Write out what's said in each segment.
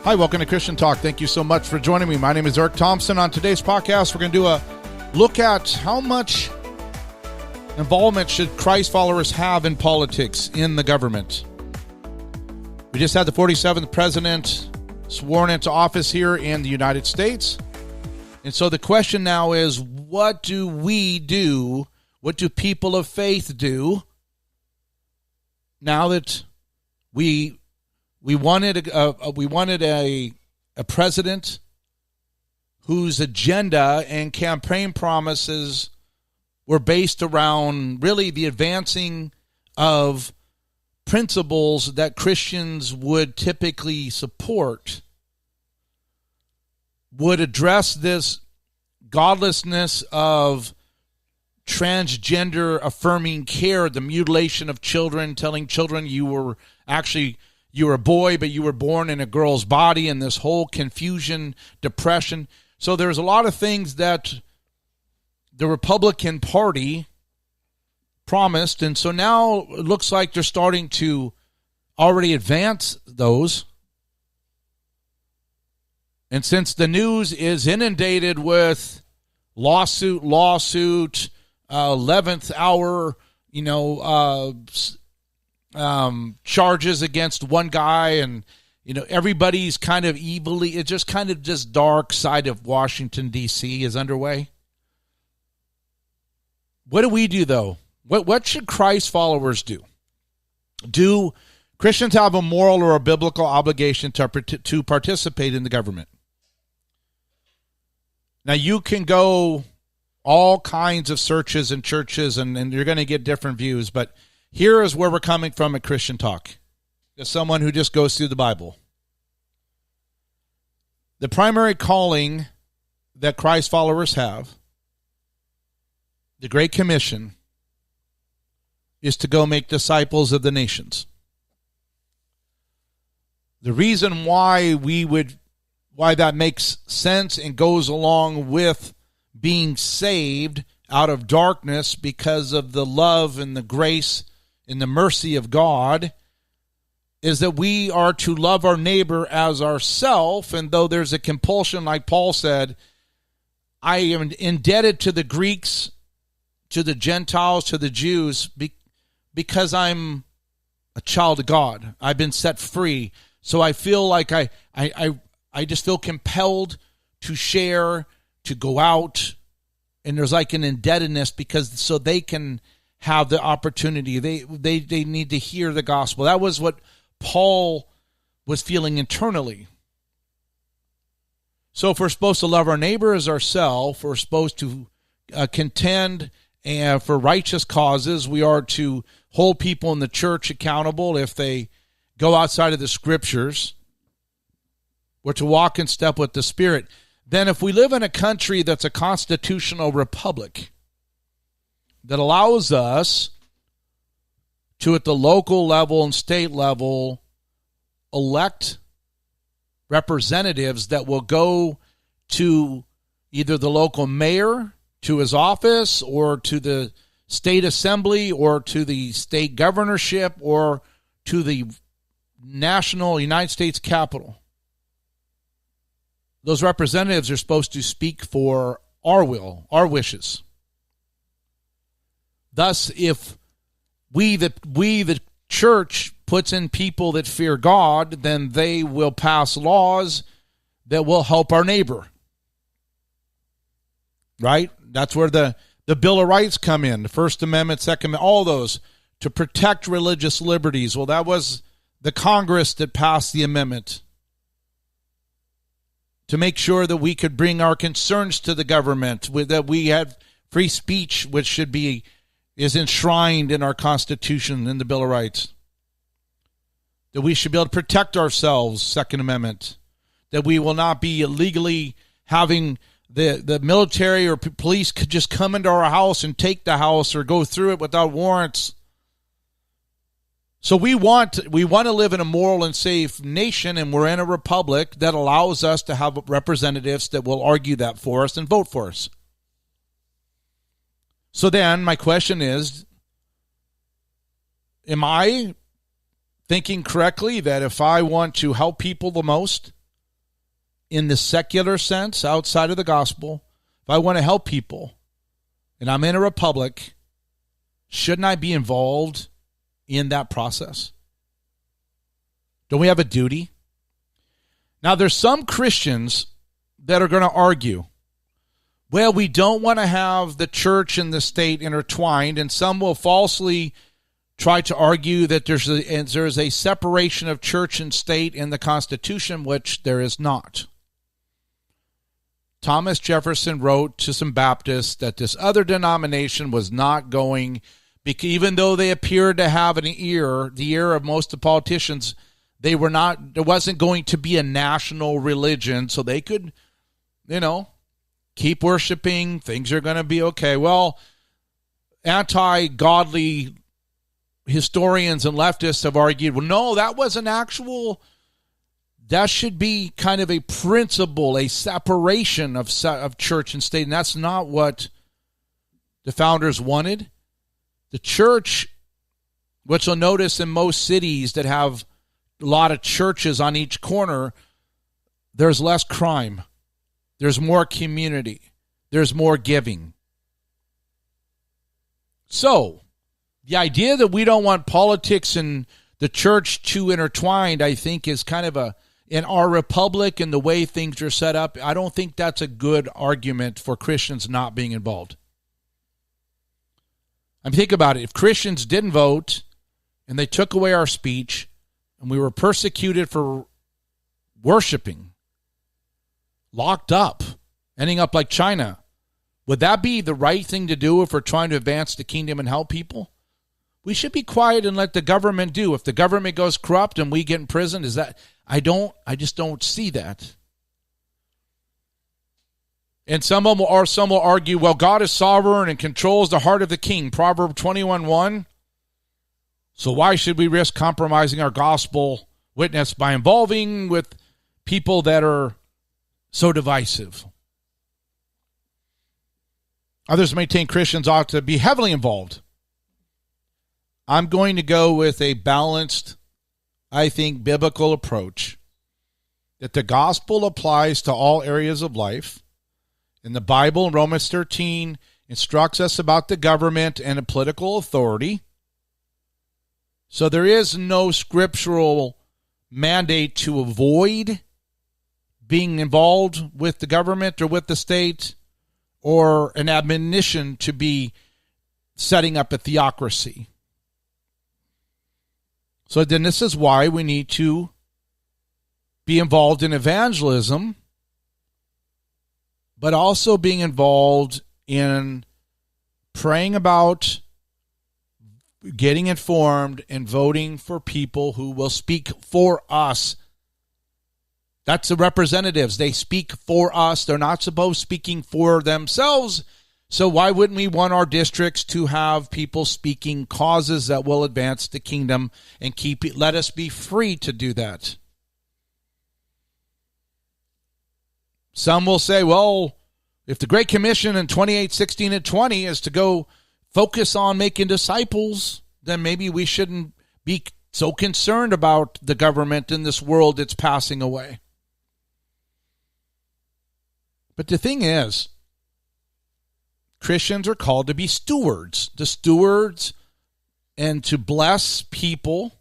Hi, welcome to Christian Talk. Thank you so much for joining me. My name is Eric Thompson. On today's podcast, we're going to do a look at how much involvement should Christ followers have in politics, in the government. We just had the 47th president sworn into office here in the United States. And so the question now is, what do we do? What do people of faith do now that we wanted a president whose agenda and campaign promises were based around really the advancing of principles that Christians would typically support, would address this godlessness of transgender affirming care, the mutilation of children, telling children you were a boy, but you were born in a girl's body, and this whole confusion, depression. So there's a lot of things that the Republican Party promised, and so now it looks like they're starting to already advance those. And since the news is inundated with lawsuit, 11th hour, charges against one guy, and everybody's kind of evilly, it's just kind of just dark side of Washington D.C. is underway. What do we do though? What should Christ followers do? Do Christians have a moral or a biblical obligation to participate in the government? Now you can go all kinds of searches and churches, and you're going to get different views, but here is where we're coming from at Christian Talk, as someone who just goes through the Bible. The primary calling that Christ followers have, the Great Commission, is to go make disciples of the nations. The reason why that makes sense and goes along with being saved out of darkness because of the love and the grace in the mercy of God, is that we are to love our neighbor as ourselves. And though there's a compulsion, like Paul said, I am indebted to the Greeks, to the Gentiles, to the Jews, because I'm a child of God. I've been set free. So I feel like I just feel compelled to share, to go out, and there's like an indebtedness so they can have the opportunity. They need to hear the gospel. That was what Paul was feeling internally. So if we're supposed to love our neighbor as ourselves, we're supposed to contend for righteous causes. We are to hold people in the church accountable if they go outside of the scriptures. We're to walk in step with the Spirit. Then if we live in a country that's a constitutional republic that allows us to, at the local level and state level, elect representatives that will go to either the local mayor, to his office, or to the state assembly, or to the state governorship, or to the national United States Capitol. Those representatives are supposed to speak for our will, our wishes. Thus, if we the church puts in people that fear God, then they will pass laws that will help our neighbor. Right? That's where the Bill of Rights come in, the First Amendment, Second Amendment, all those, to protect religious liberties. Well, that was the Congress that passed the amendment to make sure that we could bring our concerns to the government, that we had free speech, which is enshrined in our Constitution, in the Bill of Rights. That we should be able to protect ourselves, Second Amendment. That we will not be illegally having the military or police could just come into our house and take the house or go through it without warrants. So we want to live in a moral and safe nation, and we're in a republic that allows us to have representatives that will argue that for us and vote for us. So then my question is, am I thinking correctly that if I want to help people the most, in the secular sense, outside of the gospel, if I want to help people and I'm in a republic, shouldn't I be involved in that process? Don't we have a duty? Now, there's some Christians that are going to argue, well, we don't want to have the church and the state intertwined, and some will falsely try to argue that there's a separation of church and state in the Constitution, which there is not. Thomas Jefferson wrote to some Baptists that this other denomination was not going, because even though they appeared to have the ear of most of the politicians, there wasn't going to be a national religion, so they could, keep worshiping. Things are going to be okay. Well, anti-godly historians and leftists have argued, well, no, that should be kind of a principle, a separation of church and state, and that's not what the founders wanted. The church, which you'll notice in most cities that have a lot of churches on each corner, there's less crime. There's more community. There's more giving. So, the idea that we don't want politics and the church too intertwined, I think, is kind of in our republic and the way things are set up, I don't think that's a good argument for Christians not being involved. I mean, think about it. If Christians didn't vote and they took away our speech and we were persecuted for worshiping, locked up, ending up like China, would that be the right thing to do if we're trying to advance the kingdom and help people? We should be quiet and let the government do. If the government goes corrupt and we get in prison, I just don't see that. And some will argue, well, God is sovereign and controls the heart of the king. Proverbs 21:1. So why should we risk compromising our gospel witness by involving with people that are so divisive? Others maintain Christians ought to be heavily involved. I'm going to go with a balanced, I think, biblical approach that the gospel applies to all areas of life. And the Bible in Romans 13 instructs us about the government and the political authority. So there is no scriptural mandate to avoid being involved with the government or with the state, or an admonition to be setting up a theocracy. So then this is why we need to be involved in evangelism, but also being involved in praying about, getting informed, and voting for people who will speak for us. That's the representatives. They speak for us. They're not supposed speaking for themselves. So why wouldn't we want our districts to have people speaking causes that will advance the kingdom and let us be free to do that? Some will say, well, if the Great Commission in 28:16 and 20 is to go focus on making disciples, then maybe we shouldn't be so concerned about the government in this world that's passing away. But the thing is, Christians are called to be stewards, and to bless people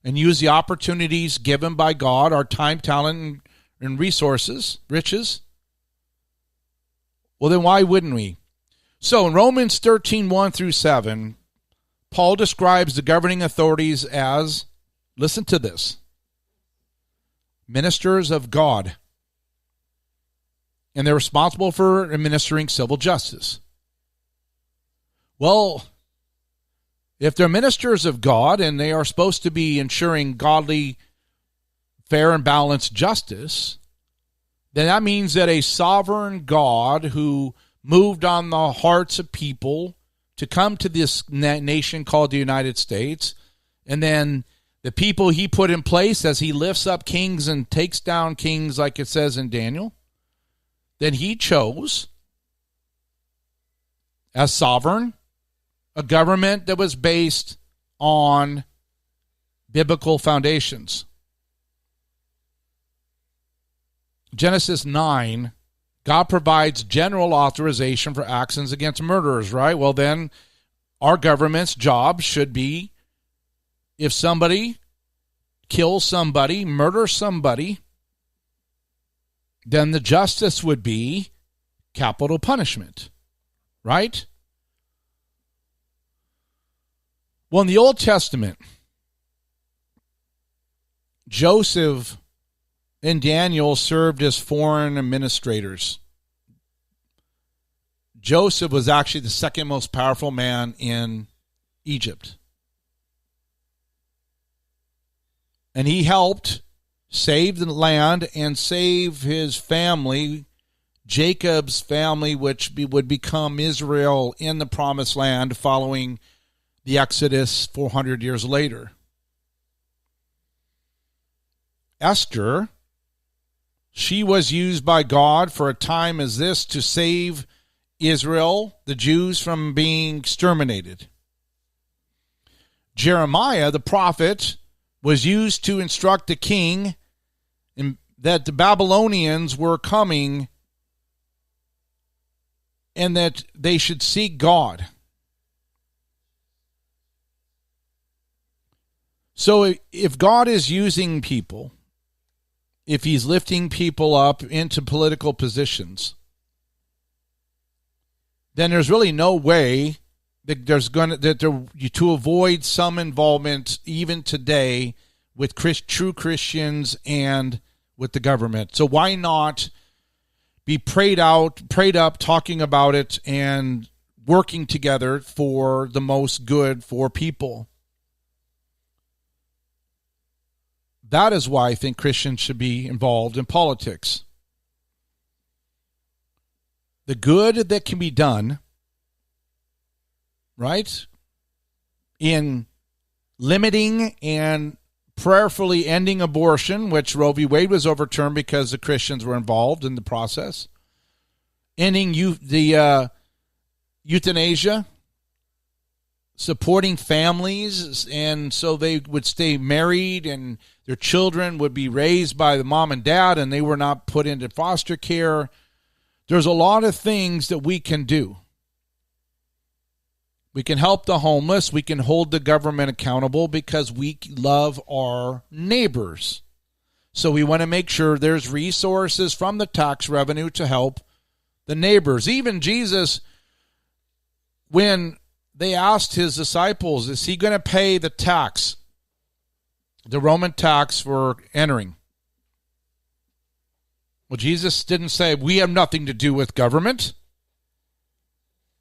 and use the opportunities given by God, our time, talent, and resources, riches. Well, then why wouldn't we? So in Romans 13:1 through 7, Paul describes the governing authorities as, listen to this, ministers of God. And they're responsible for administering civil justice. Well, if they're ministers of God and they are supposed to be ensuring godly, fair, and balanced justice, then that means that a sovereign God who moved on the hearts of people to come to this nation called the United States, and then the people he put in place as he lifts up kings and takes down kings, like it says in Daniel, then he chose, as sovereign, a government that was based on biblical foundations. Genesis 9, God provides general authorization for actions against murderers, right? Well, then our government's job should be, if somebody kills somebody, murders somebody, then the justice would be capital punishment, right? Well, in the Old Testament, Joseph and Daniel served as foreign administrators. Joseph was actually the second most powerful man in Egypt. And he helped save the land and save his family, Jacob's family, which would become Israel in the promised land following the Exodus 400 years later. Esther, she was used by God for a time as this to save Israel, the Jews, from being exterminated. Jeremiah, the prophet, was used to instruct the king that the Babylonians were coming and that they should seek God. So if God is using people, if he's lifting people up into political positions, then there's really no way that to avoid some involvement even today with true Christians and with the government. So why not be prayed up, talking about it and working together for the most good for people? That is why I think Christians should be involved in politics. The good that can be done, right, in limiting and prayerfully ending abortion, which Roe v. Wade was overturned because the Christians were involved in the process, ending euthanasia, supporting families, and so they would stay married and their children would be raised by the mom and dad and they were not put into foster care. There's a lot of things that we can do. We can help the homeless. We can hold the government accountable because we love our neighbors. So we want to make sure there's resources from the tax revenue to help the neighbors. Even Jesus, when they asked his disciples, is he going to pay the tax, the Roman tax for entering? Well, Jesus didn't say, we have nothing to do with government.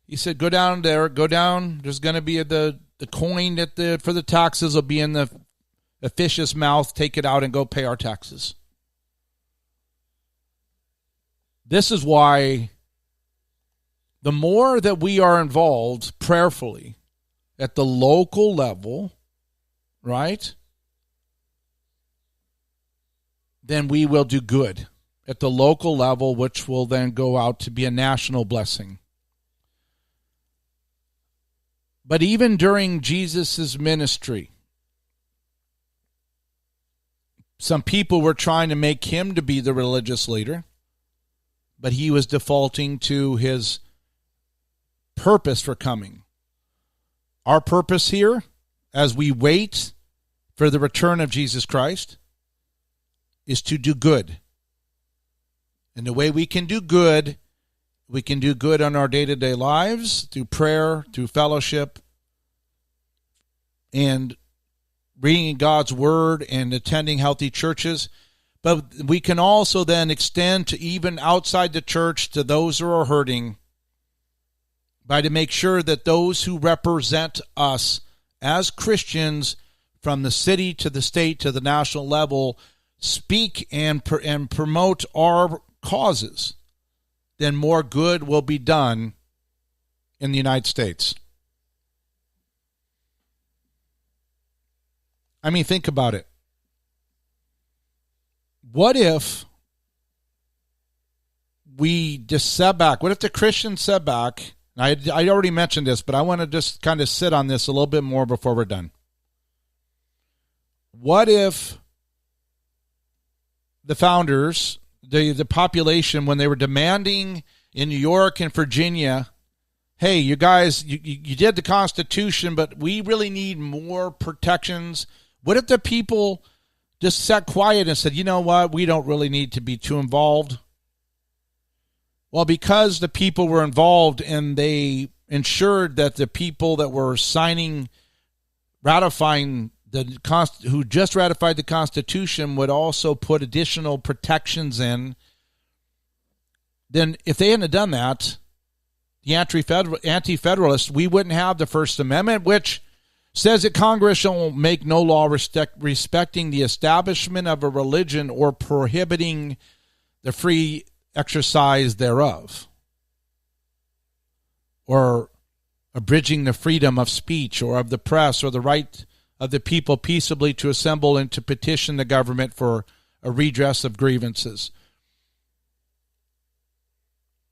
He said, go down there, go down. There's going to be the coin for the taxes will be in the fish's mouth. Take it out and go pay our taxes. This is why the more that we are involved prayerfully at the local level, right, then we will do good at the local level, which will then go out to be a national blessing. But even during Jesus' ministry, some people were trying to make him to be the religious leader, but he was defaulting to his purpose for coming. Our purpose here, as we wait for the return of Jesus Christ, is to do good. And the way we can do good on our day-to-day lives through prayer, through fellowship, and reading God's word and attending healthy churches. But we can also then extend to even outside the church to those who are hurting by to make sure that those who represent us as Christians from the city to the state to the national level speak and promote our causes, then more good will be done in the United States. I mean, think about it. What if we just set back? What if the Christians set back? I already mentioned this, but I want to just kind of sit on this a little bit more before we're done. What if the founders, the population when they were demanding in New York and Virginia, hey, you guys, you did the Constitution, but we really need more protections. What if the people just sat quiet and said, you know what, we don't really need to be too involved? Well, because the people were involved and they ensured that the people that were ratifying who just ratified the Constitution would also put additional protections in, then if they hadn't done that, the anti-federalists, we wouldn't have the First Amendment, which says that Congress shall make no law respecting the establishment of a religion or prohibiting the free exercise thereof, or abridging the freedom of speech or of the press or the right of the people peaceably to assemble and to petition the government for a redress of grievances.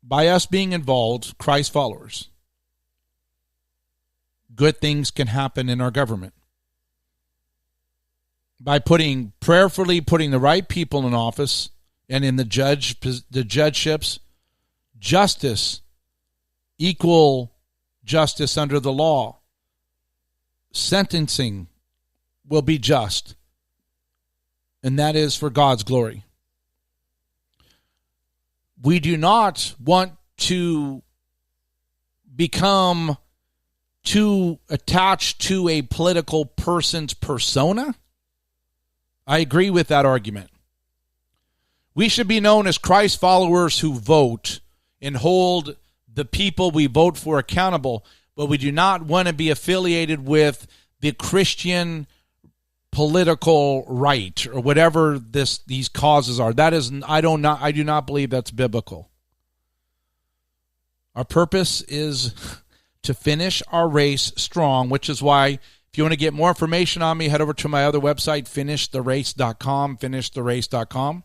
By us being involved, Christ followers, good things can happen in our government. By prayerfully putting the right people in office and in the judgeships, justice, equal justice under the law, sentencing will be just, and that is for God's glory. We do not want to become too attached to a political person's persona. I agree with that argument. We should be known as Christ followers who vote and hold the people we vote for accountable, but we do not want to be affiliated with the Christian political right or whatever these causes are. That is, I do not believe that's biblical. Our purpose is to finish our race strong, which is why if you want to get more information on me, head over to my other website, finishtherace.com, finishtherace.com.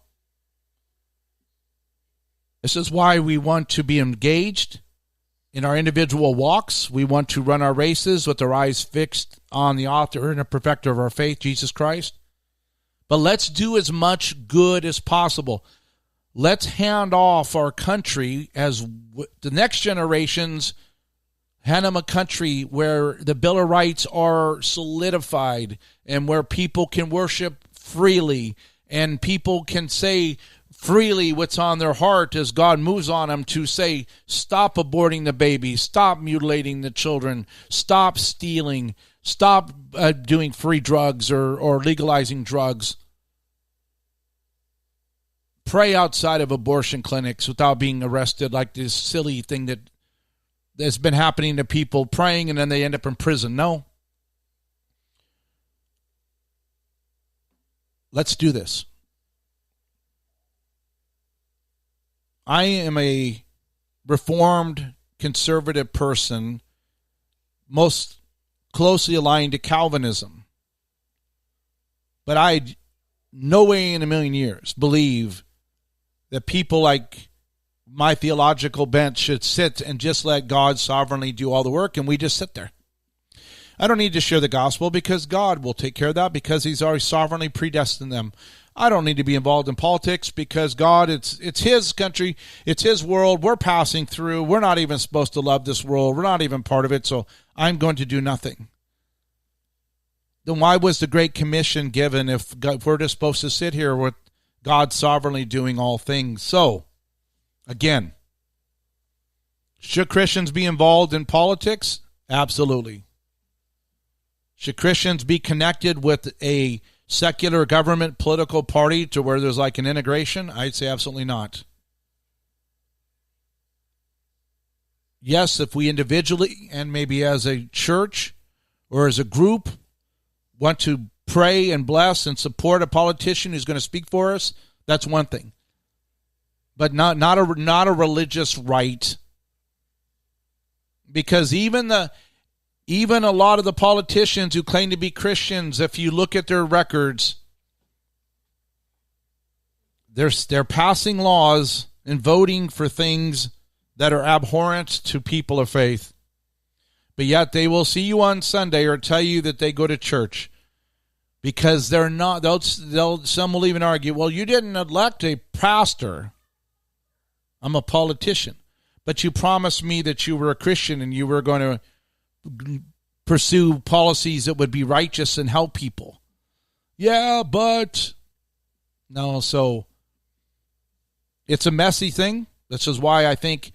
This is why we want to be engaged in our individual walks. We want to run our races with our eyes fixed on the author and the perfecter of our faith, Jesus Christ. But let's do as much good as possible. Let's hand off our country as the next generations, hand them a country where the Bill of Rights are solidified and where people can worship freely and people can say freely what's on their heart as God moves on them to say, stop aborting the baby, stop mutilating the children, stop stealing, stop doing free drugs or legalizing drugs. Pray outside of abortion clinics without being arrested, like this silly thing that's been happening to people praying and then they end up in prison. No. Let's do this. I am a Reformed conservative person, most closely aligned to Calvinism. But I, no way in a million years, believe that people like my theological bent should sit and just let God sovereignly do all the work and we just sit there. I don't need to share the gospel because God will take care of that because he's already sovereignly predestined them. I don't need to be involved in politics because God, it's his country, it's his world. We're passing through. We're not even supposed to love this world. We're not even part of it, so I'm going to do nothing. Then why was the Great Commission given if we're just supposed to sit here with God sovereignly doing all things? So, again, should Christians be involved in politics? Absolutely. Should Christians be connected with a secular government political party to where there's like an integration? I'd say absolutely not. Yes, if we individually and maybe as a church or as a group want to pray and bless and support a politician who's going to speak for us, that's one thing. But not a religious right. Because even a lot of the politicians who claim to be Christians, if you look at their records, they're passing laws and voting for things that are abhorrent to people of faith. But yet they will see you on Sunday or tell you that they go to church. because they're not. Some will even argue, well, you didn't elect a pastor. I'm a politician. But you promised me that you were a Christian and you were going to pursue policies that would be righteous and help people. Yeah, but no, so it's a messy thing. This is why I think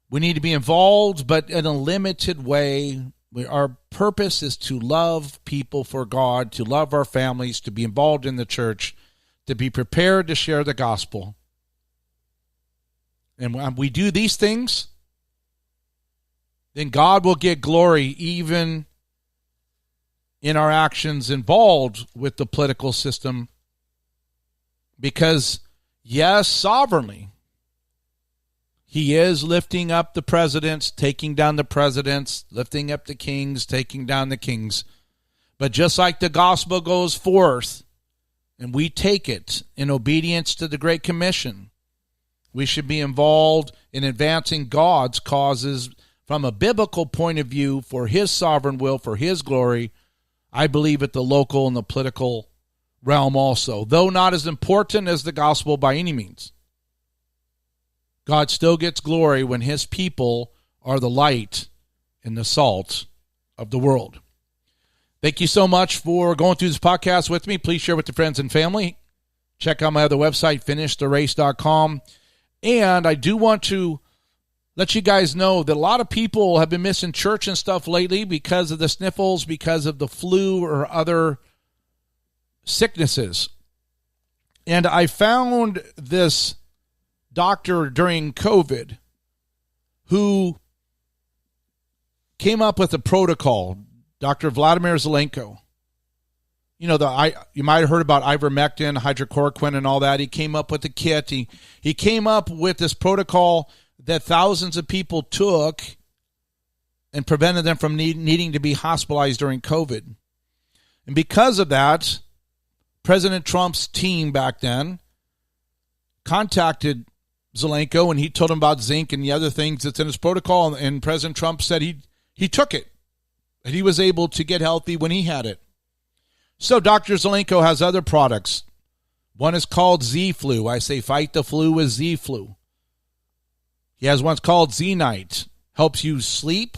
we need to be involved, but in a limited way. Our purpose is to love people for God, to love our families, to be involved in the church, to be prepared to share the gospel. And when we do these things, then God will get glory even in our actions involved with the political system. Because, yes, sovereignly, He is lifting up the presidents, taking down the presidents, lifting up the kings, taking down the kings. But just like the gospel goes forth, and we take it in obedience to the Great Commission, we should be involved in advancing God's causes from a biblical point of view for His sovereign will, for His glory, I believe at the local and the political realm also, though not as important as the gospel by any means. God still gets glory when His people are the light and the salt of the world. Thank you so much for going through this podcast with me. Please share with your friends and family. Check out my other website, finishtherace.com. And I do want to let you guys know that a lot of people have been missing church and stuff lately because of the sniffles, because of the flu or other sicknesses. And I found this doctor during COVID who came up with a protocol, Dr. Vladimir Zelenko. You know, you might have heard about ivermectin, hydrochloroquine, and all that. He came up with a kit. He came up with this protocol that thousands of people took and prevented them from needing to be hospitalized during COVID. And because of that, President Trump's team back then contacted Zelenko, and he told him about zinc and the other things that's in his protocol, and President Trump said he took it, and he was able to get healthy when he had it. So Dr. Zelenko has other products. One is called Z-Flu. I say fight the flu with Z-Flu. He has one called Z-Night. Helps you sleep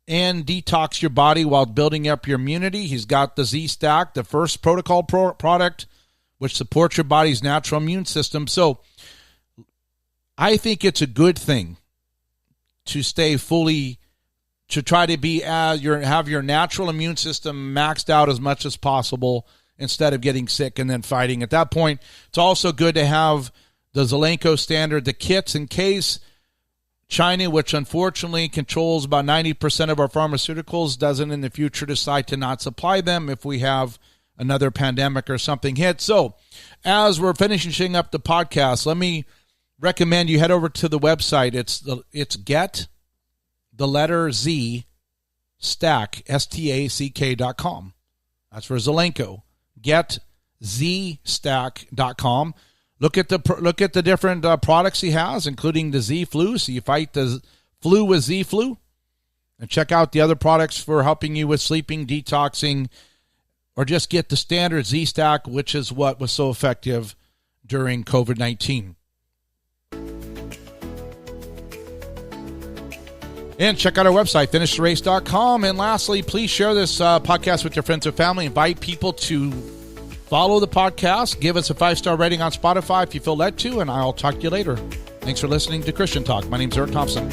and detox your body while building up your immunity. He's got the Z-Stack, the first protocol product, which supports your body's natural immune system. So I think it's a good thing to stay fully, to try to be have your natural immune system maxed out as much as possible instead of getting sick and then fighting. At that point, it's also good to have the Zelenko standard, the kits, in case China, which unfortunately controls about 90% of our pharmaceuticals, doesn't in the future decide to not supply them if we have another pandemic or something hit. So as we're finishing up the podcast, let me recommend you head over to the website. It's get the letter Z stack, STACK.com. That's for Zelenko. GetZstack.com. Look at the different products he has, including the Z-Flu. So you fight the flu with Z-Flu. And check out the other products for helping you with sleeping, detoxing, or just get the standard Z-Stack, which is what was so effective during COVID-19. And check out our website, finishtherace.com. And lastly, please share this podcast with your friends and family. Invite people to follow the podcast. Give us a 5-star rating on Spotify if you feel led to, and I'll talk to you later. Thanks for listening to Christian Talk. My name's Eric Thompson.